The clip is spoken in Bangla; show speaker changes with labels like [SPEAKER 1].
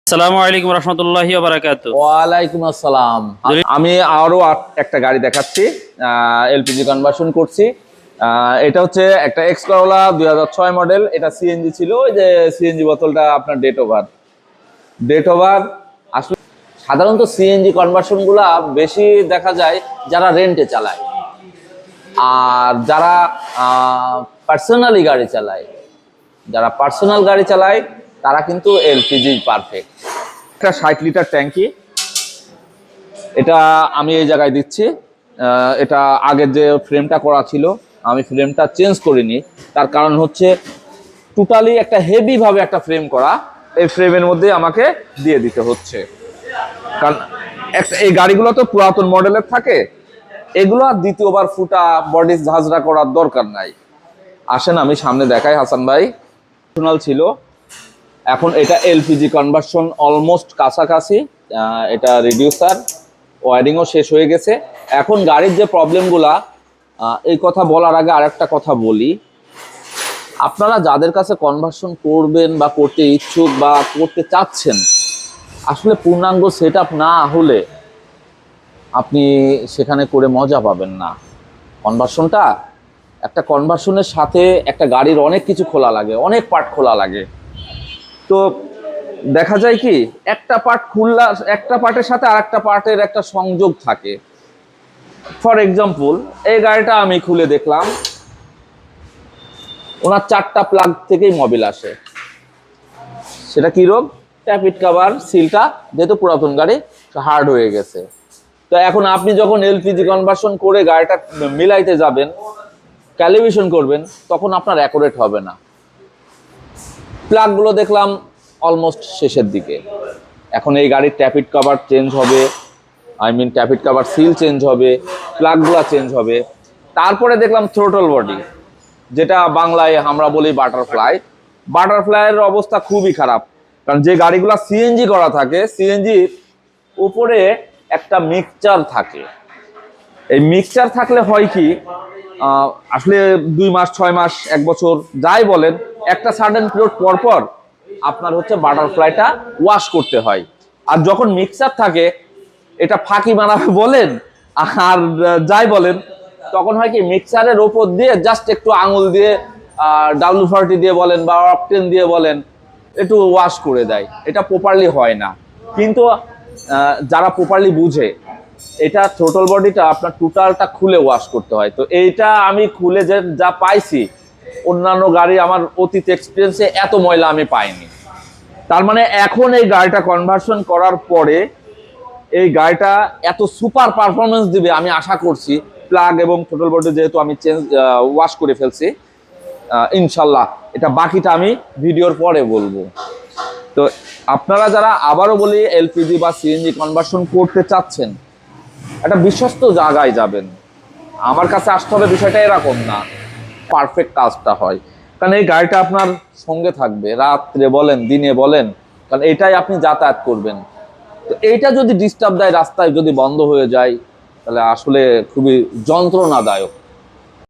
[SPEAKER 1] আসসালামু আলাইকুম রহমতুল্লাহি ওয়া বারাকাতুহু।
[SPEAKER 2] ওয়ালাইকুম আসসালাম। আমি আরো একটা গাড়ি দেখাচ্ছি, এলপিজি কনভার্সন করছি। এটা হচ্ছে একটা এক্স করোলা 2006 মডেল। এটা সিএনজি ছিল, ওই যে সিএনজি বোতলটা আপনার ডেট ওভার আসলে সাধারণত সিএনজি কনভার্সন গুলা বেশি দেখা যায় যারা রেন্টে চালায়, আর যারা পার্সোনালি গাড়ি চালায়, যারা পার্সোনাল গাড়ি চালায় তারা কিন্তু এলপিজি পারফেক্ট। একটা 60 লিটার ট্যাঙ্কি, এটা আমি এই জায়গায় দিচ্ছি। এটা আগের যে ফ্রেমটা করা ছিল আমি ফ্রেমটা চেঞ্জ করিনি, তার কারণ হচ্ছে টোটালি একটা হেভি ভাবে একটা ফ্রেম করা, এই ফ্রেমের মধ্যে আমাকে দিয়ে দিতে হচ্ছে। কারণ এই গাড়িগুলো তো পুরাতন মডেলের থাকে, এগুলো আর দ্বিতীয়বার ফুটা বডি ঝাঁঝরা করার দরকার নাই। আসেন আমি সামনে দেখাই হাসান ভাই। ছিল, এখন এটা এলপিজি কনভার্সন অলমোস্ট কাছাকাছি। এটা রিডিউসার ওয়ারিংও শেষ হয়ে গেছে। এখন গাড়ির যে প্রবলেমগুলা, এই কথা বলার আগে আরেকটা কথা বলি। আপনারা যাদের কাছে কনভার্সন করবেন বা করতে ইচ্ছুক বা করতে চাচ্ছেন, আসলে পূর্ণাঙ্গ সেট আপ না হলে আপনি সেখানে করে মজা পাবেন না। কনভার্সনটা, একটা কনভার্সনের সাথে একটা গাড়ির অনেক কিছু খোলা লাগে, অনেক পার্ট খোলা লাগে। তো দেখা যায় কি, একটা পার্ট খুললা, একটা পার্টের সাথে আরেকটা পার্টের একটা সংযোগ থাকে। ফর এক্সাম্পল, এই গাড়িটা আমি খুলে দেখলাম, ওনার 4টা প্লাগ থেকেই মোবিল আসে। সেটা কি রোগ? ট্যাপিট কাভার সিলটা যেহেতু পুরাতন গাড়ি হার্ড হয়ে গেছে। তো এখন আপনি যখন এলপিজি কনভার্সন করে গাড়িটা মিলাইতে যাবেন, ক্যালিব্রেশন করবেন, তখন আপনার অ্যাকুরেট হবে না। প্লাগগুলো দেখলাম অলমোস্ট শেষের দিকে। এখন এই গাড়ির ট্যাপিট কভার চেঞ্জ হবে, ট্যাপিট কভার সিল চেঞ্জ হবে, প্লাগগুলো চেঞ্জ হবে। তারপরে দেখলাম থ্রোটল বডি, যেটা বাংলায় আমরা বলি বাটারফ্লাইয়ের অবস্থা খুবই খারাপ। কারণ যে গাড়িগুলো সিএনজি করা থাকে, সিএনজির উপরে একটা মিক্সচার থাকে। এই মিক্সচার থাকলে হয় কি, আসলে 2 মাস 6 মাস 1 বছর যাই বলেন, একটা সার্টেন পিরিয়ড পর পর আপনার হচ্ছে বাটারফ্লাইটা ওয়াশ করতে হয়। আর যখন মিক্সার থাকে, এটা ফাঁকি মারাবে বলেন আর যাই বলেন, তখন হয় কি, মিক্সারের ওপর দিয়ে জাস্ট একটু আঙুল দিয়ে WD-40 দিয়ে বলেন বা অকটেন দিয়ে বলেন, একটু ওয়াশ করে দেয়। এটা প্রপারলি হয় না। কিন্তু যারা প্রপারলি বুঝে, এটা থ্রোটল বডিটা আপনার টোটালটা খুলে ওয়াশ করতে হয়। তো এইটা আমি খুলে যে যা পাইছি, অন্যান্য গাড়ি আমার অতীত এক্সপিরিয়েন্সে এত ময়লা আমি পাইনি। তার মানে এখন এই গাড়িটা কনভার্সন করার পরে এই গাড়িটা এত সুপার পারফরমেন্স দিবে আমি আশা করছি। প্লাগ এবং থ্রোটল বডি যেহেতু আমি ওয়াশ করে ফেলছি, ইনশাল্লাহ এটা বাকিটা আমি ভিডিওর পরে বলবো। তো আপনারা যারা, আবারও বলি, এলপিজি বা সিএনজি কনভার্সন করতে চাচ্ছেন, একটা বিশ্বস্ত জায়গায় যাবেন। আমার কাছে আসতে হবে বিষয়টা এরকম না, পারফেক্ট কাজটা হয়। কারণ এই গাড়িটা আপনার সঙ্গে থাকবে, রাত্রে বলেন দিনে বলেন, কারণ এটাই আপনি যাতায়াত করবেন। তো এইটা যদি ডিস্টার্ব দেয়, রাস্তায় যদি বন্ধ হয়ে যায়, তাহলে আসলে খুবই যন্ত্রণাদায়ক।